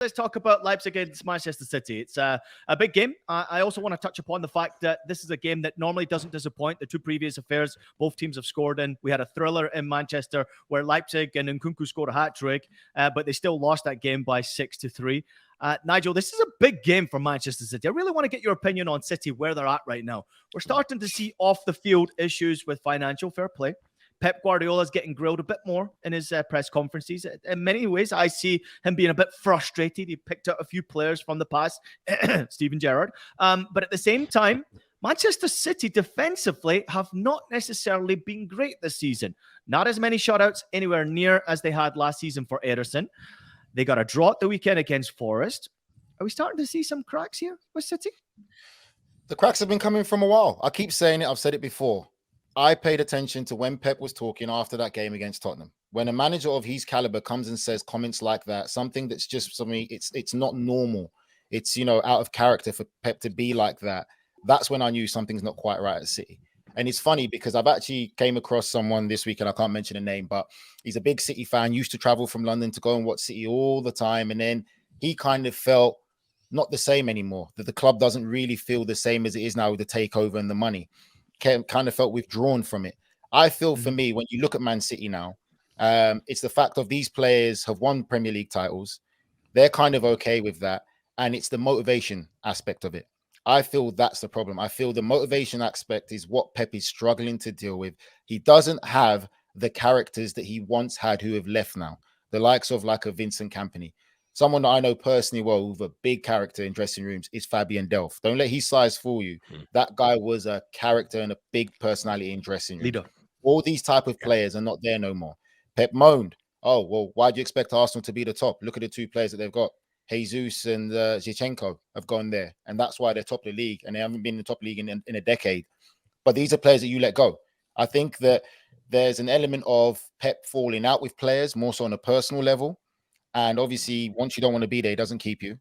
Let's talk about Leipzig against Manchester City. It's a big game. I also want to touch upon the fact that this is a game that normally doesn't disappoint. The two previous affairs, both teams have scored in. We had a thriller in Manchester where Leipzig and Nkunku scored a hat-trick, but they still lost that game by 6-3. Nigel, this is a big game for Manchester City. I really want to get your opinion on City, where they're at right now. We're starting to see off-the-field issues with financial fair play. Pep Guardiola is getting grilled a bit more in his press conferences. In many ways, I see him being a bit frustrated. He picked out a few players from the past, Steven Gerrard. But at the same time, Manchester City defensively have not necessarily been great this season. Not as many shutouts anywhere near as they had last season for Ederson. They got a draw at the weekend against Forest. Are we starting to see some cracks here with City? The cracks have been coming from a while. I keep saying it. I've said it before. I paid attention to when Pep was talking after that game against Tottenham. When a manager of his caliber comes and says comments like that, something that's just something, it's not normal. It's, out of character for Pep to be like that. That's when I knew something's not quite right at City. And it's funny because I've actually came across someone this week, and I can't mention a name, but he's a big City fan, used to travel from London to go and watch City all the time. And then he kind of felt not the same anymore, that the club doesn't really feel the same as it is now with the takeover and the money. Kind of felt withdrawn from it. I feel for me, when you look at Man City now, it's the fact of these players have won Premier League titles. They're kind of okay with that. And it's the motivation aspect of it. I feel that's the problem. I feel the motivation aspect is what Pep is struggling to deal with. He doesn't have the characters that he once had who have left now. The likes of like a Vincent Kompany. Someone that I know personally well with a big character in dressing rooms is Fabian Delph. Don't let his size fool you. That guy was a character and a big personality in dressing room. Leader. All these type of players are not there no more. Pep moaned, oh, well, why do you expect Arsenal to be the top? Look at the two players that they've got. Jesus and Zinchenko have gone there. And that's why they're top of the league. And they haven't been in the top league in a decade. But these are players that you let go. I think that there's an element of Pep falling out with players, more so on a personal level. And obviously, once you don't want to be there, it doesn't keep you.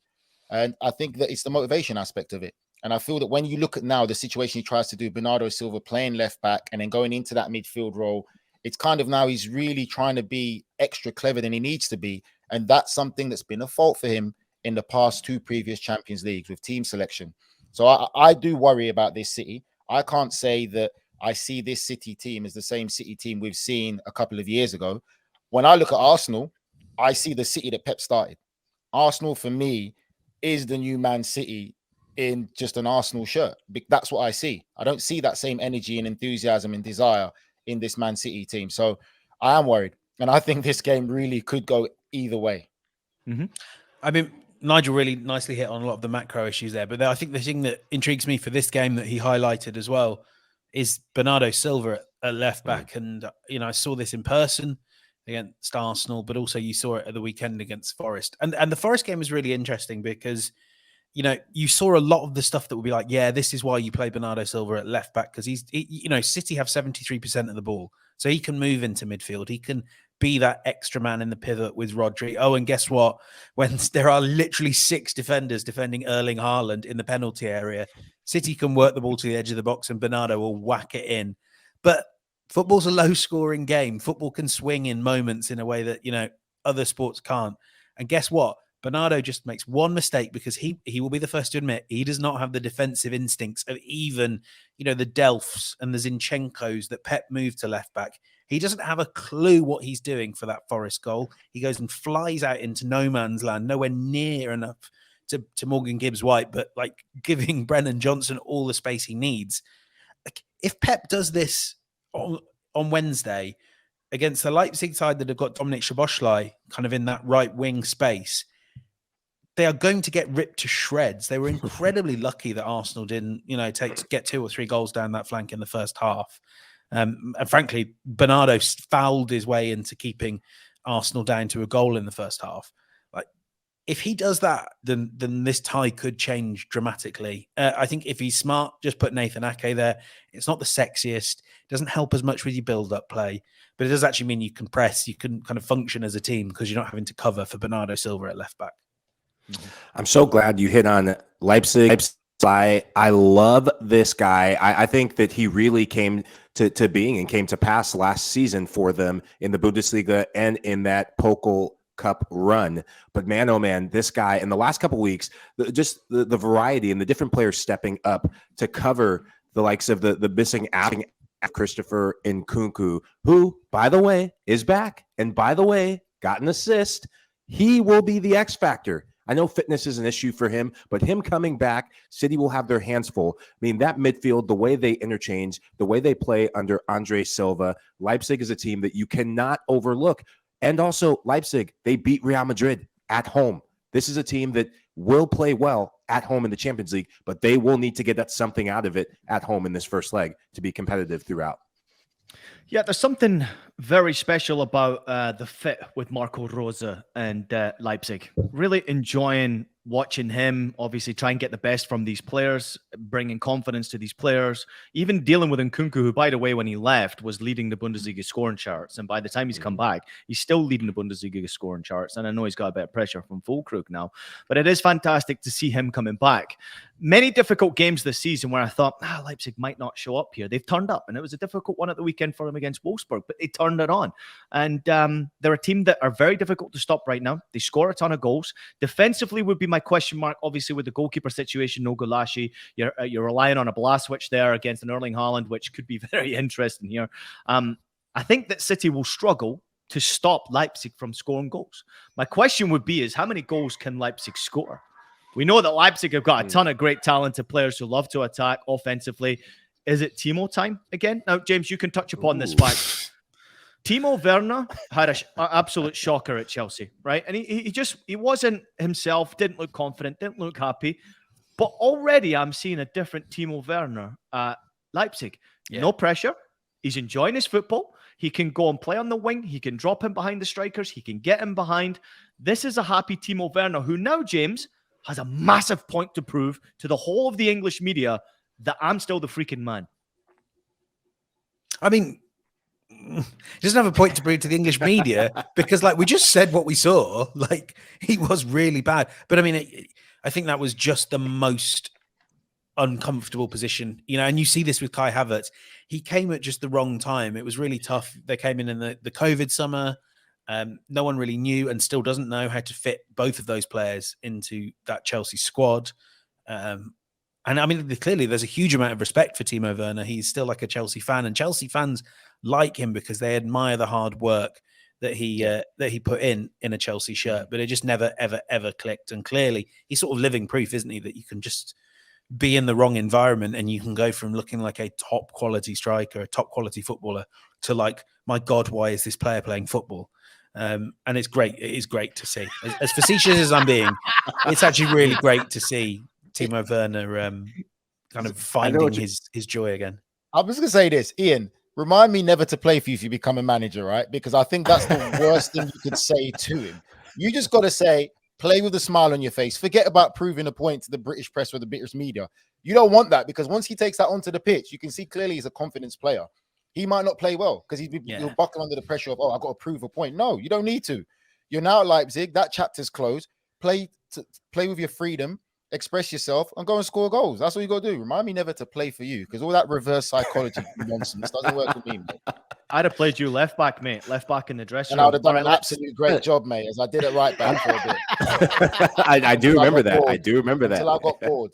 And I think that it's the motivation aspect of it. And I feel that when you look at now the situation he tries to do, Bernardo Silva playing left back and then going into that midfield role, it's kind of now he's really trying to be extra clever than he needs to be. And that's something that's been a fault for him in the past two previous Champions Leagues with team selection. So I do worry about this City. I can't say that I see this City team as the same City team we've seen a couple of years ago. When I look at Arsenal, I see the City that Pep started. Arsenal, for me, is the new Man City in just an Arsenal shirt. That's what I see. I don't see that same energy and enthusiasm and desire in this Man City team. So I am worried. And I think this game really could go either way. I mean, Nigel really nicely hit on a lot of the macro issues there. But I think the thing that intrigues me for this game that he highlighted as well is Bernardo Silva at left back. And, I saw this in person against Arsenal, but also you saw it at the weekend against Forest. And the Forest game was really interesting because, you saw a lot of the stuff that would be like, yeah, this is why you play Bernardo Silva at left back, because City have 73% of the ball. So he can move into midfield. He can be that extra man in the pivot with Rodri. Oh, and guess what? When there are literally 6 defenders defending Erling Haaland in the penalty area, City can work the ball to the edge of the box and Bernardo will whack it in. But football's a low-scoring game. Football can swing in moments in a way that, other sports can't. And guess what? Bernardo just makes one mistake because he will be the first to admit he does not have the defensive instincts of even, the Delphs and the Zinchenko's that Pep moved to left back. He doesn't have a clue what he's doing for that Forest goal. He goes and flies out into no man's land, nowhere near enough to Morgan Gibbs-White, but like giving Brennan Johnson all the space he needs. Like, if Pep does this on Wednesday against the Leipzig side that have got Dominic Szoboszlai kind of in that right wing space, they are going to get ripped to shreds. They were incredibly lucky that Arsenal didn't, get 2 or 3 goals down that flank in the first half. And frankly, Bernardo fouled his way into keeping Arsenal down to a goal in the first half. Like, if he does that, then this tie could change dramatically. I think if he's smart, just put Nathan Ake there. It's not the sexiest. It doesn't help as much with your build-up play, but it does actually mean you can press. You can kind of function as a team because you're not having to cover for Bernardo Silva at left back. I'm so glad you hit on Leipzig. I love this guy. I think that he really came to being and came to pass last season for them in the Bundesliga and in that Pokal Cup run. But man, oh man, this guy in the last couple weeks, the variety and the different players stepping up to cover the likes of the missing out Christopher Nkunku, who, by the way, is back. And by the way, got an assist. He will be the X factor. I know fitness is an issue for him, but him coming back, City will have their hands full. I mean, that midfield, the way they interchange, the way they play under RB Silva, Leipzig is a team that you cannot overlook. And also, Leipzig, they beat Real Madrid at home. This is a team that will play well at home in the Champions League, but they will need to get something out of it at home in this first leg to be competitive throughout. Yeah, there's something very special about the fit with Marco Rose and Leipzig. Really enjoying watching him, obviously try and get the best from these players, bringing confidence to these players, even dealing with Nkunku, who, by the way, when he left, was leading the Bundesliga scoring charts. And by the time he's come back, he's still leading the Bundesliga scoring charts. And I know he's got a bit of pressure from Füllkrug now, but it is fantastic to see him coming back. Many difficult games this season where I thought, Leipzig might not show up here. They've turned up, and it was a difficult one at the weekend for them against Wolfsburg, but they turned it on. And they're a team that are very difficult to stop right now. They score a ton of goals. Defensively would be my question mark, obviously, with the goalkeeper situation, no Golashi. You're relying on a Blaswich there against an Erling Haaland, which could be very interesting here. I think that City will struggle to stop Leipzig from scoring goals. My question would be is how many goals can Leipzig score? We know that Leipzig have got a ton of great talented players who love to attack offensively. Is it Timo time again? Now, James, you can touch upon this fact. Timo Werner had an absolute shocker at Chelsea, right? And he wasn't himself, didn't look confident, didn't look happy. But already I'm seeing a different Timo Werner at Leipzig. Yeah. No pressure. He's enjoying his football. He can go and play on the wing. He can drop him behind the strikers. He can get him behind. This is a happy Timo Werner who now, James, has a massive point to prove to the whole of the English media that I'm still the freaking man. I mean, he doesn't have a point to prove to the English media because, like, we just said what we saw. Like, he was really bad. But I mean, I think that was just the most uncomfortable position, and you see this with Kai Havertz. He came at just the wrong time. It was really tough. They came in the COVID summer. No one really knew and still doesn't know how to fit both of those players into that Chelsea squad. And I mean, clearly there's a huge amount of respect for Timo Werner. He's still like a Chelsea fan, and Chelsea fans like him because they admire the hard work that he put in a Chelsea shirt, but it just never, ever, ever clicked. And clearly he's sort of living proof, isn't he, that you can just be in the wrong environment and you can go from looking like a top quality striker, a top quality footballer to like, my God, why is this player playing football? And it's great. It is great to see. As facetious as I'm being, it's actually really great to see Timo Werner kind of finding his joy again. I was going to say this, Ian, remind me never to play for you if you become a manager, right? Because I think that's the worst thing you could say to him. You just got to say, play with a smile on your face. Forget about proving a point to the British press or the British media. You don't want that because once he takes that onto the pitch, you can see clearly he's a confidence player. He might not play well because he'll buckle under the pressure of, I've got to prove a point. No, you don't need to. You're now at Leipzig. That chapter's closed. Play with your freedom, express yourself, and go and score goals. That's what you got to do. Remind me never to play for you because all that reverse psychology nonsense doesn't work with me, mate. I'd have played you left back, mate. Left back in the dressing room. And I would have done an absolute great job, mate, as I did it right back for a bit. I do remember that. I do remember that. Until I got bored.